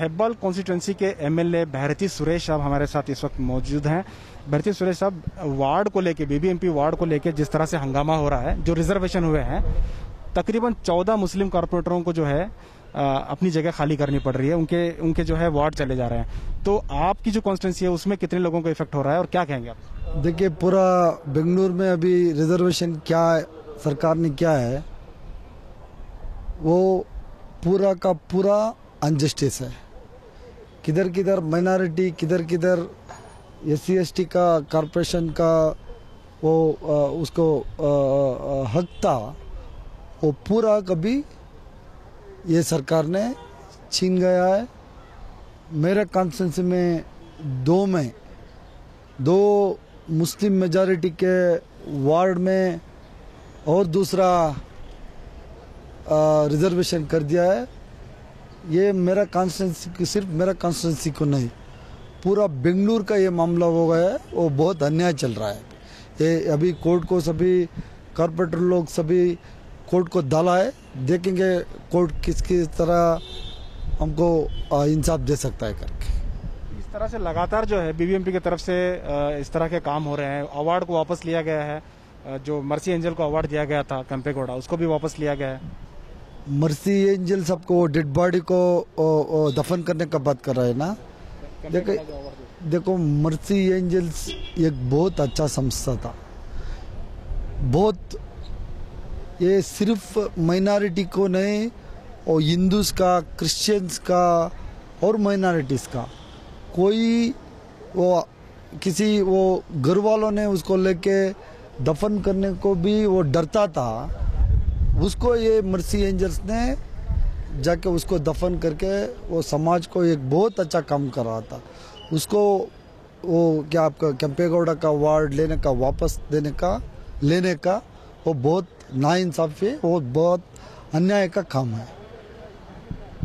Hebbal constituency के MLA बहरती Suresh साहब हमारे साथ इस वक्त मौजूद हैं। बहरती सुरेश साहब, वार्ड को लेके, बीबीएमपी वार्ड को लेके जिस तरह से हंगामा हो रहा है, जो रिजर्वेशन हुए हैं, तकरीबन 14 मुस्लिम कॉर्पोरेटरों को जो है अपनी जगह खाली करनी पड़ रही है, उनके जो है वार्ड चले जा रहे हैं। तो आपकी जो कॉन्स्टिट्यूंसी है उसमें कितने लोगों को इफेक्ट हो रहा है और क्या कहेंगे आप? देखिए, पूरा बेंगलुरु में अभी रिजर्वेशन क्या सरकार ने क्या है, वो पूरा का पूरा अनजस्टिस है। किधर किधर माइनॉरिटी, किधर किधर SC ST का कॉरपोरेशन का वो उसको हक था, वो पूरा कभी ये सरकार ने छीन गया है। मेरे कॉन्स्टिट्यूंसी में दो मुस्लिम मेजॉरिटी के वार्ड में और दूसरा रिजर्वेशन कर दिया है। ये मेरा कॉन्स्टिट्यूंसी, सिर्फ मेरा कॉन्स्टिट्यूंसी को नहीं, पूरा बेंगलुरु का ये मामला हो गया है। वो बहुत अन्याय चल रहा है। ये अभी कोर्ट को सभी कॉर्पोरेटर लोग सभी कोर्ट को डाला है। देखेंगे कोर्ट किस तरह हमको इंसाफ दे सकता है करके। इस तरह से लगातार जो है बीबीएमपी की तरफ से इस तरह के काम हो रहे हैं। अवार्ड को वापस लिया गया है, जो मर्सी एंजल को अवार्ड दिया गया था केम्पेगौड़ा, उसको भी वापस लिया गया है। मर्सी एंजल सबको डेड बॉडी को दफन करने का बात कर रहा है ना। देखो मर्सी एंजल्स एक बहुत अच्छा संस्था था। बहुत, ये सिर्फ माइनॉरिटी को नहीं, और हिंदूज का, क्रिश्चियंस का और माइनॉरिटीज का, कोई वो किसी वो घर वालों ने उसको लेके दफन करने को भी वो डरता था, उसको ये मर्सी एंजल्स ने जाके उसको दफन करके वो समाज को एक बहुत अच्छा काम कर रहा था। उसको वो क्या आपका केम्पेगौड़ा का वार्ड लेने का, वापस लेने का वो बहुत नाइंसाफी है, वो बहुत अन्याय का काम है।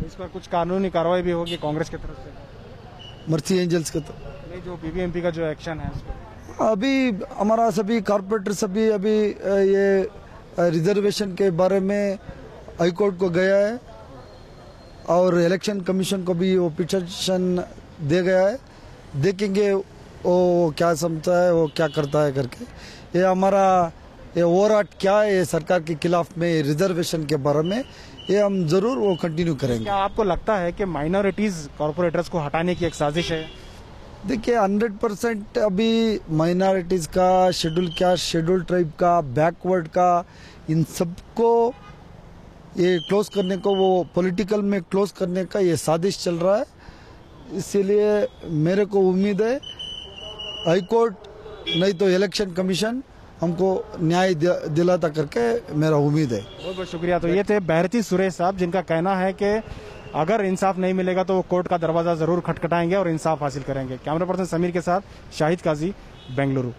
इस पर कुछ कानूनी कार्रवाई भी होगी कांग्रेस की तरफ से? मर्सी एंजल्स के तो नहीं, जो बीबीएमपी का जो एक्शन है उस पर अभी हमारा सभी कॉर्पोरेटर सभी अभी ये रिजर्वेशन के बारे में हाई कोर्ट को गया है और इलेक्शन कमीशन को भी वो पिटीशन दे गया है। देखेंगे वो क्या समझता है, वो क्या करता है करके। ये हमारा ये ओवरऑट क्या है, ये सरकार के खिलाफ में रिजर्वेशन के बारे में, ये हम जरूर वो कंटिन्यू करेंगे। क्या आपको लगता है कि माइनॉरिटीज कॉर्पोरेटर्स को हटाने की एक साजिश है? देखिए 100% अभी माइनॉरिटीज का, शेड्यूल कास्ट, शेड्यूल ट्राइब का, बैकवर्ड का, इन सबको ये क्लोज करने को, वो पॉलिटिकल में क्लोज करने का ये साजिश चल रहा है। इसीलिए मेरे को उम्मीद है हाई कोर्ट नहीं तो इलेक्शन कमीशन हमको न्याय दिलाता करके मेरा उम्मीद है। बहुत बहुत शुक्रिया। तो ये थे बहरती सुरेश साहब, जिनका कहना है कि अगर इंसाफ नहीं मिलेगा तो वो कोर्ट का दरवाजा जरूर खटखटाएंगे और इंसाफ हासिल करेंगे। कैमरा पर्सन समीर के साथ शाहिद काजी, बेंगलुरु।